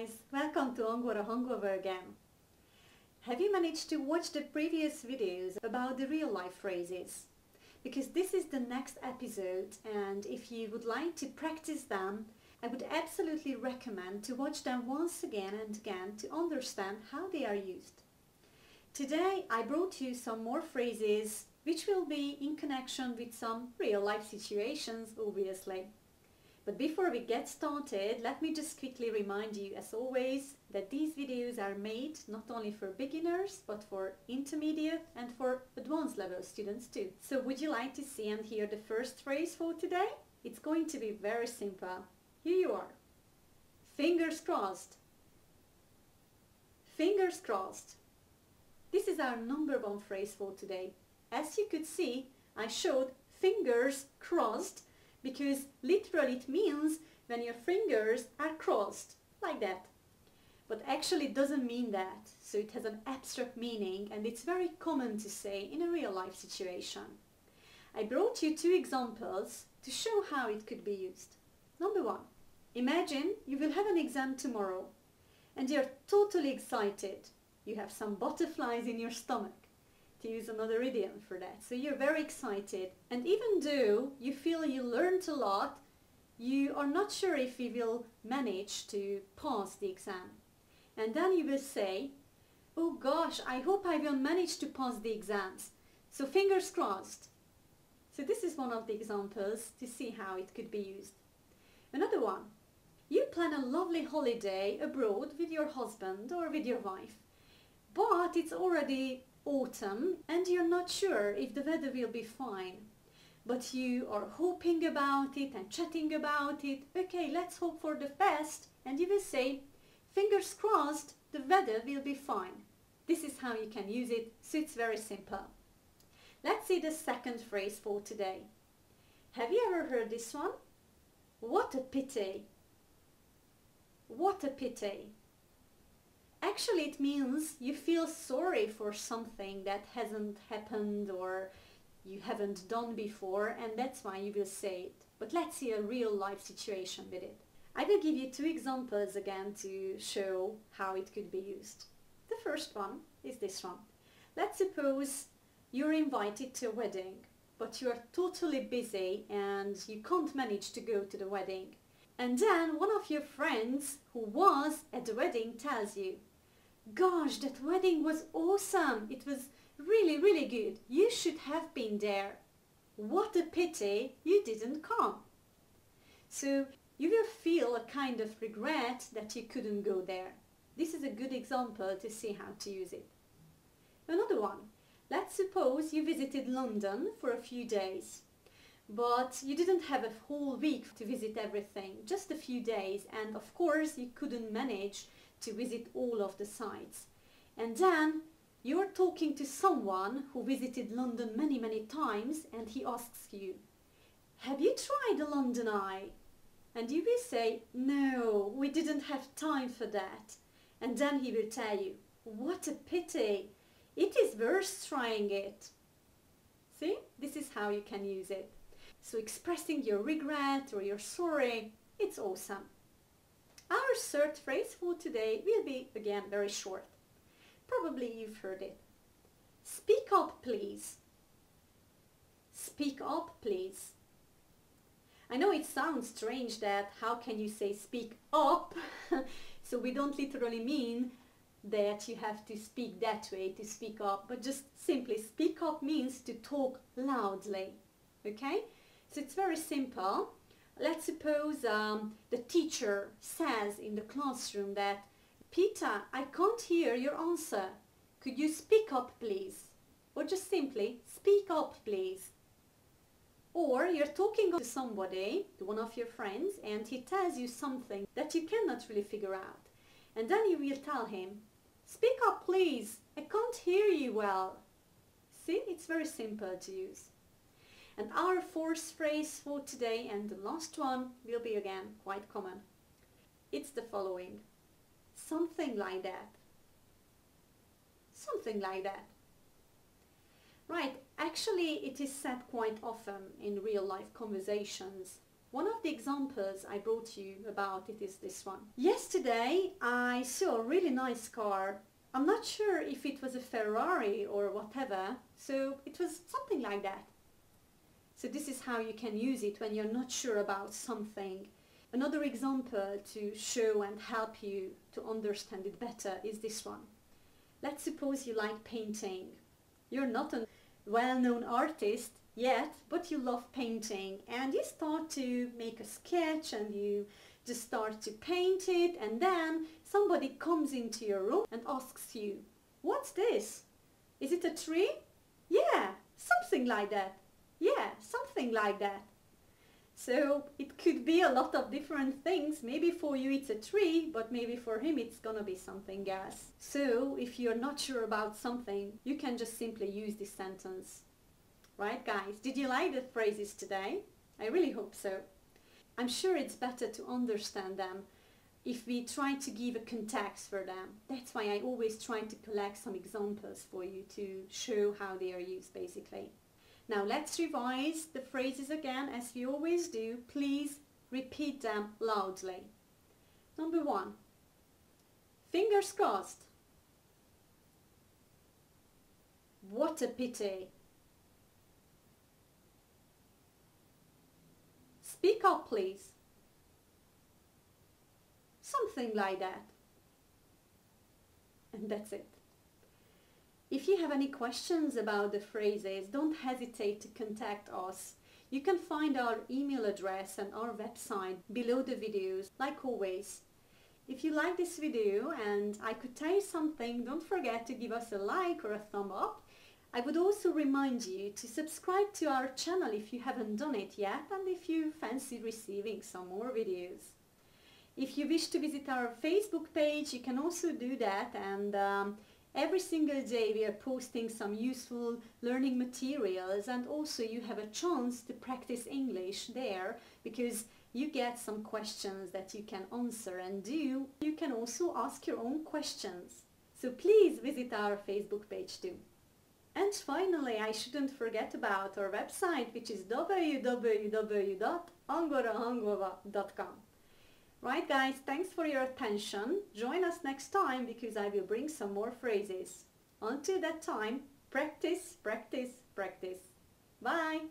guys! Welcome to Angolra hangolva again. Have you managed to watch the previous videos about the real life phrases? Because this is the next episode, and if you would like to practice them, I would absolutely recommend to watch them once again and again to understand how they are used. Today I brought you some more phrases which will be in connection with some real life situations, obviously. But before we get started, let me just quickly remind you, as always, that these videos are made not only for beginners, but for intermediate and for advanced level students too. So would you like to see and hear the first phrase for today? It's going to be very simple. Here you are. Fingers crossed. Fingers crossed. This is our number one phrase for today. As you could see, I showed fingers crossed because literally it means when your fingers are crossed, like that. But actually it doesn't mean that, so it has an abstract meaning and it's very common to say in a real life situation. I brought you two examples to show how it could be used. Number one, imagine you will have an exam tomorrow and you're totally excited. You have some butterflies in your stomach, to use another idiom for that. So you're very excited, and even though you feel you learned a lot, you are not sure if you will manage to pass the exam. And then you will say, oh gosh, I hope I will manage to pass the exams. So fingers crossed. So this is one of the examples to see how it could be used. Another one, you plan a lovely holiday abroad with your husband or with your wife, but it's already autumn and you're not sure if the weather will be fine, but you are hoping about it and chatting about it. Okay, let's hope for the best, and you will say, fingers crossed the weather will be fine. This is how you can use it, so it's very simple. Let's see the second phrase for today. Have you ever heard this one? What a pity. What a pity. Actually, it means you feel sorry for something that hasn't happened or you haven't done before, and that's why you will say it. But let's see a real life situation with it. I will give you two examples again to show how it could be used. The first one is this one. Let's suppose you're invited to a wedding, but you are totally busy and you can't manage to go to the wedding. And then one of your friends who was at the wedding tells you, gosh, that wedding was awesome. It was really, really good. You should have been there. What a pity you didn't come. So you will feel a kind of regret that you couldn't go there. This is a good example to see how to use it. Another one. Let's suppose you visited London for a few days, but you didn't have a whole week to visit everything, just a few days, and of course you couldn't manage to visit all of the sites. And then you're talking to someone who visited London many, many times, and he asks you, have you tried the London Eye? And you will say, no, we didn't have time for that. And then he will tell you, what a pity. It is worth trying it. See, this is how you can use it. So expressing your regret or your sorry, it's awesome. Our third phrase for today will be, again, very short. Probably you've heard it. Speak up, please. Speak up, please. I know it sounds strange that how can you say speak up? So we don't literally mean that you have to speak that way to speak up, but just simply speak up means to talk loudly. Okay? So it's very simple. Let's suppose the teacher says in the classroom that, Peter, I can't hear your answer. Could you speak up, please? Or just simply, speak up, please. Or you're talking to somebody, to one of your friends, and he tells you something that you cannot really figure out. And then you will tell him, speak up, please. I can't hear you well. See, it's very simple to use. And our fourth phrase for today, and the last one, will be again quite common. It's the following. Something like that. Something like that. Right, actually it is said quite often in real life conversations. One of the examples I brought you about it is this one. Yesterday I saw a really nice car. I'm not sure if it was a Ferrari or whatever, so it was something like that. So this is how you can use it when you're not sure about something. Another example to show and help you to understand it better is this one. Let's suppose you like painting. You're not a well-known artist yet, but you love painting, and you start to make a sketch and you just start to paint it, and then somebody comes into your room and asks you, "What's this? Is it a tree?" "Yeah, something like that." "Yeah, something like that." So it could be a lot of different things. Maybe for you it's a tree, but maybe for him it's gonna be something else. So if you're not sure about something, you can just simply use this sentence. Right, guys? Did you like the phrases today? I really hope so. I'm sure it's better to understand them if we try to give a context for them. That's why I always try to collect some examples for you to show how they are used, basically. Now let's revise the phrases again as we always do. Please repeat them loudly. Number 1. Fingers crossed. What a pity. Speak up, please. Something like that. And that's it. If you have any questions about the phrases, don't hesitate to contact us. You can find our email address and our website below the videos, like always. If you like this video and I could tell you something, don't forget to give us a like or a thumb up. I would also remind you to subscribe to our channel if you haven't done it yet, and if you fancy receiving some more videos. If you wish to visit our Facebook page, you can also do that, and every single day we are posting some useful learning materials, and also you have a chance to practice English there because you get some questions that you can answer and do. You can also ask your own questions. So please visit our Facebook page too. And finally, I shouldn't forget about our website, which is www.angorahangolva.com. Right, guys, thanks for your attention. Join us next time because I will bring some more phrases. Until that time, practice, practice, practice. Bye!